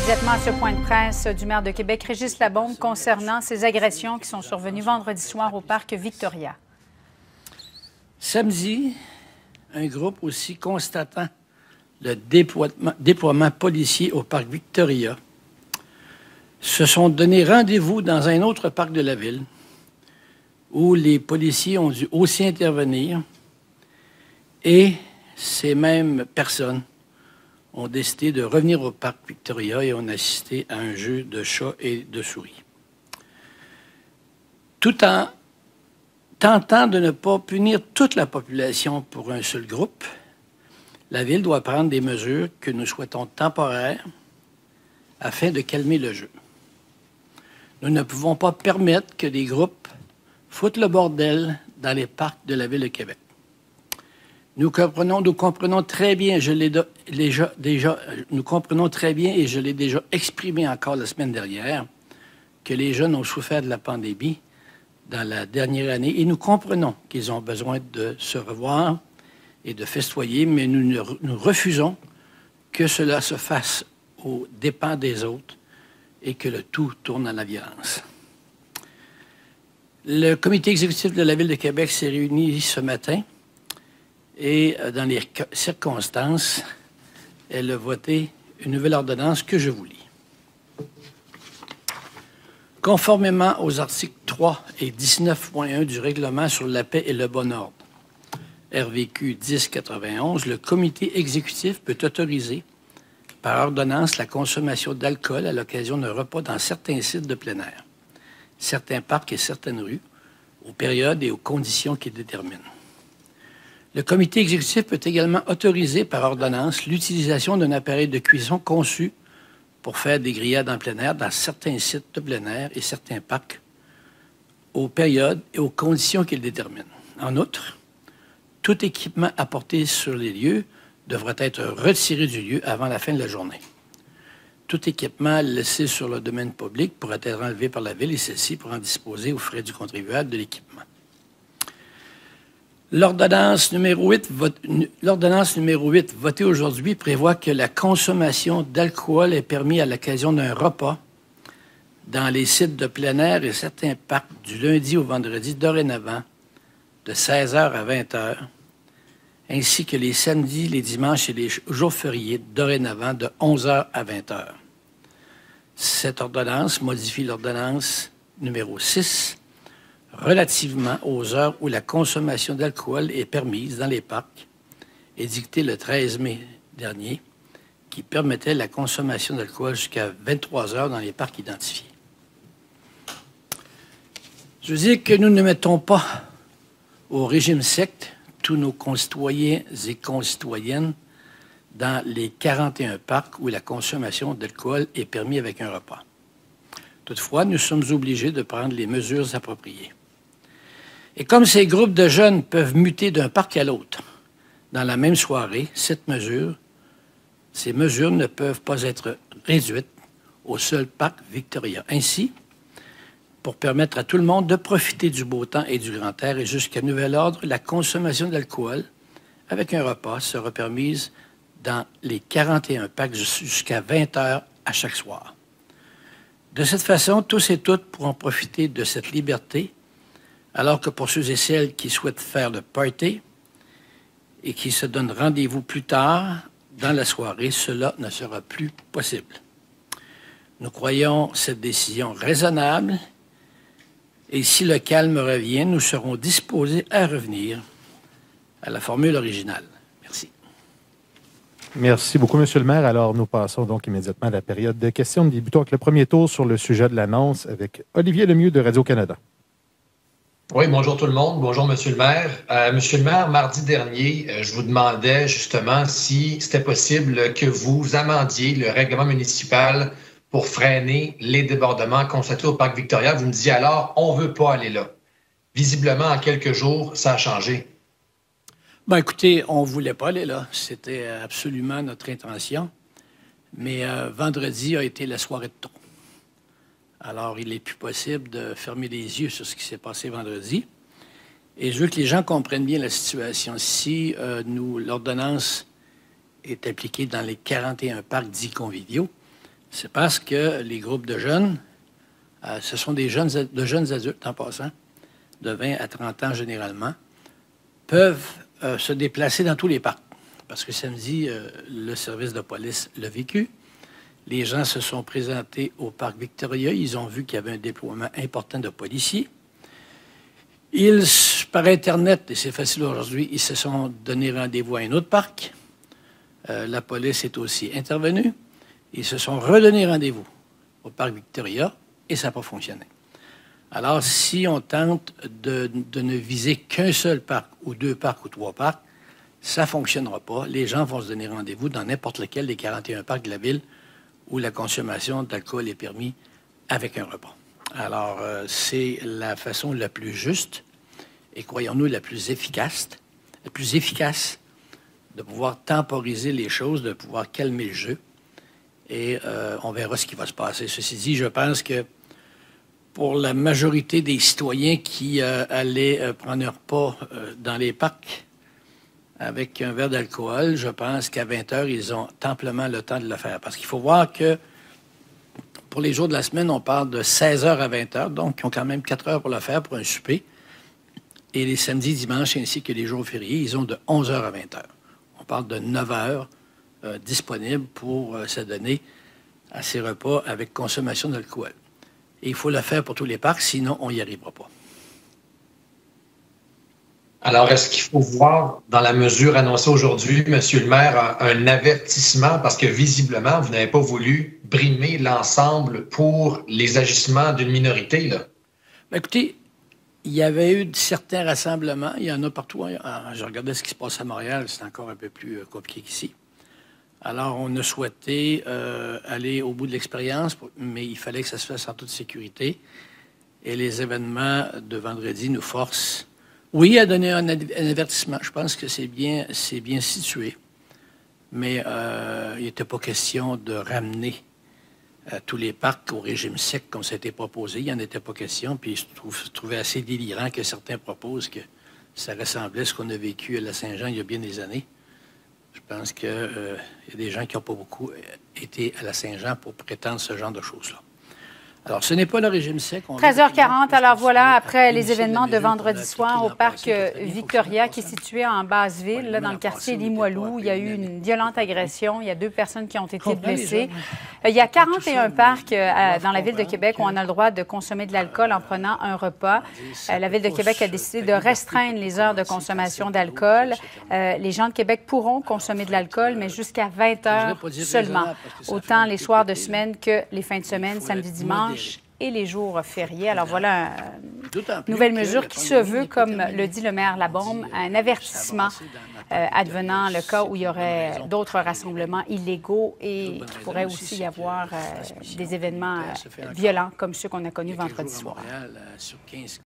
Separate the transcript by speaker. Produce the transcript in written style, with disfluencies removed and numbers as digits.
Speaker 1: Immédiatement à ce point de presse du maire de Québec, Régis Labaume, concernant ces agressions qui sont survenues vendredi soir au parc Victoria.
Speaker 2: Samedi, un groupe aussi constatant le déploiement policier au parc Victoria se sont donné rendez-vous dans un autre parc de la ville où les policiers ont dû aussi intervenir et ces mêmes personnes ont décidé de revenir au parc Victoria et ont assisté à un jeu de chats et de souris. Tout en tentant de ne pas punir toute la population pour un seul groupe, la Ville doit prendre des mesures que nous souhaitons temporaires afin de calmer le jeu. Nous ne pouvons pas permettre que des groupes foutent le bordel dans les parcs de la Ville de Québec. Nous comprenons très bien, nous comprenons très bien, et je l'ai déjà exprimé encore la semaine dernière, que les jeunes ont souffert de la pandémie dans la dernière année, et nous comprenons qu'ils ont besoin de se revoir et de festoyer, mais nous refusons que cela se fasse aux dépens des autres et que le tout tourne à la violence. Le comité exécutif de la Ville de Québec s'est réuni ce matin et, dans les circonstances, elle a voté une nouvelle ordonnance que je vous lis. Conformément aux articles 3 et 19.1 du Règlement sur la paix et le bon ordre, RVQ 1091, le comité exécutif peut autoriser par ordonnance la consommation d'alcool à l'occasion d'un repas dans certains sites de plein air, certains parcs et certaines rues, aux périodes et aux conditions qu'il détermine. Le comité exécutif peut également autoriser par ordonnance l'utilisation d'un appareil de cuisson conçu pour faire des grillades en plein air dans certains sites de plein air et certains parcs, aux périodes et aux conditions qu'il détermine. En outre, tout équipement apporté sur les lieux devra être retiré du lieu avant la fin de la journée. Tout équipement laissé sur le domaine public pourra être enlevé par la Ville et celle-ci pourra en disposer aux frais du contribuable de l'équipement. L'ordonnance numéro 8, votée aujourd'hui, prévoit que la consommation d'alcool est permise à l'occasion d'un repas dans les sites de plein air et certains parcs du lundi au vendredi dorénavant de 16h à 20h, ainsi que les samedis, les dimanches et les jours fériés dorénavant de 11h à 20h. Cette ordonnance modifie l'ordonnance numéro 6 relativement aux heures où la consommation d'alcool est permise dans les parcs, édictée le 13 mai dernier, qui permettait la consommation d'alcool jusqu'à 23 heures dans les parcs identifiés. Je veux dire que nous ne mettons pas au régime sec tous nos concitoyens et concitoyennes dans les 41 parcs où la consommation d'alcool est permise avec un repas. Toutefois, nous sommes obligés de prendre les mesures appropriées. Et comme ces groupes de jeunes peuvent muter d'un parc à l'autre dans la même soirée, ces mesures ne peuvent pas être réduites au seul parc Victoria. Ainsi, pour permettre à tout le monde de profiter du beau temps et du grand air et jusqu'à nouvel ordre, la consommation d'alcool avec un repas sera permise dans les 41 parcs jusqu'à 20 heures à chaque soir. De cette façon, tous et toutes pourront profiter de cette liberté, alors que pour ceux et celles qui souhaitent faire le party et qui se donnent rendez-vous plus tard dans la soirée, cela ne sera plus possible. Nous croyons cette décision raisonnable et si le calme revient, nous serons disposés à revenir à la formule originale. Merci.
Speaker 3: Merci beaucoup, M. le maire. Alors, nous passons donc immédiatement à la période de questions. Nous débutons avec le premier tour sur le sujet de l'annonce avec Olivier Lemieux de Radio-Canada.
Speaker 4: Oui, bonjour tout le monde. Bonjour, Monsieur le maire. Monsieur le maire, mardi dernier, je vous demandais justement si c'était possible que vous amendiez le règlement municipal pour freiner les débordements constatés au parc Victoria. Vous me disiez alors, on ne veut pas aller là. Visiblement, en quelques jours, ça a changé.
Speaker 2: Bien, écoutez, on ne voulait pas aller là. C'était absolument notre intention. Mais vendredi a été la soirée de trop. Alors, il n'est plus possible de fermer les yeux sur ce qui s'est passé vendredi. Et je veux que les gens comprennent bien la situation. Si l'ordonnance est appliquée dans les 41 parcs dits conviviaux, C'est parce que les groupes de jeunes, ce sont de jeunes adultes en passant, de 20 à 30 ans généralement, peuvent se déplacer dans tous les parcs. Parce que samedi, le service de police l'a vécu. Les gens se sont présentés au parc Victoria. Ils ont vu qu'il y avait un déploiement important de policiers. Par Internet, et c'est facile aujourd'hui, ils se sont donné rendez-vous à un autre parc. La police est aussi intervenue. Ils se sont redonnés rendez-vous au parc Victoria et ça n'a pas fonctionné. Alors, si on tente de ne viser qu'un seul parc ou 2 parcs ou 3 parcs, ça ne fonctionnera pas. Les gens vont se donner rendez-vous dans n'importe lequel des 41 parcs de la ville où la consommation d'alcool est permise avec un repas. Alors, c'est la façon la plus juste et, croyons-nous, la plus efficace de pouvoir temporiser les choses, de pouvoir calmer le jeu. Et on verra ce qui va se passer. Ceci dit, je pense que pour la majorité des citoyens qui allaient prendre un repas dans les parcs avec un verre d'alcool, je pense qu'à 20 heures, ils ont amplement le temps de le faire. Parce qu'il faut voir que pour les jours de la semaine, on parle de 16 heures à 20 heures, donc ils ont quand même 4 heures pour le faire pour un souper. Et les samedis, dimanches, ainsi que les jours fériés, ils ont de 11 heures à 20 heures. On parle de 9 heures disponibles pour se donner à ces repas avec consommation d'alcool. Et il faut le faire pour tous les parcs, sinon on n'y arrivera pas.
Speaker 4: Alors, est-ce qu'il faut voir, dans la mesure annoncée aujourd'hui, M. le maire, un avertissement, parce que visiblement, vous n'avez pas voulu brimer l'ensemble pour les agissements d'une minorité, là?
Speaker 2: Bien, écoutez, il y avait eu certains rassemblements, il y en a partout. Je regardais ce qui se passe à Montréal, c'est encore un peu plus compliqué qu'ici. Alors, on a souhaité aller au bout de l'expérience, mais il fallait que ça se fasse en toute sécurité. Et les événements de vendredi nous forcent, oui, à donner un avertissement. Je pense que c'est bien situé. Mais il n'était pas question de ramener tous les parcs au régime sec comme ça a été proposé. Il n'y en était pas question. Puis je trouvais assez délirant que certains proposent que ça ressemblait à ce qu'on a vécu à la Saint-Jean il y a bien des années. Je pense qu'il y a des gens qui n'ont pas beaucoup été à la Saint-Jean pour prétendre ce genre de choses-là. Alors, ce n'est pas le régime sec.
Speaker 1: 13h40, alors voilà, après les événements de vendredi soir au parc Victoria, qui est situé en Basse-Ville, là, dans le quartier Limoilou, il y a eu une violente agression. Il y a 2 personnes qui ont été blessées. Il y a 41 parcs dans la Ville de Québec où on a le droit de consommer de l'alcool en prenant un repas. La Ville de Québec a décidé de restreindre les heures de consommation d'alcool. Les gens de Québec pourront consommer de l'alcool, mais jusqu'à 20 heures seulement, autant les soirs de semaine que les fins de semaine, samedi, dimanche et les jours fériés. Alors voilà une nouvelle mesure qui se veut, comme le dit le maire Labaume, un avertissement advenant le cas où il y aurait d'autres rassemblements illégaux et qu'il pourrait aussi y avoir des événements violents comme ceux qu'on a connus vendredi soir.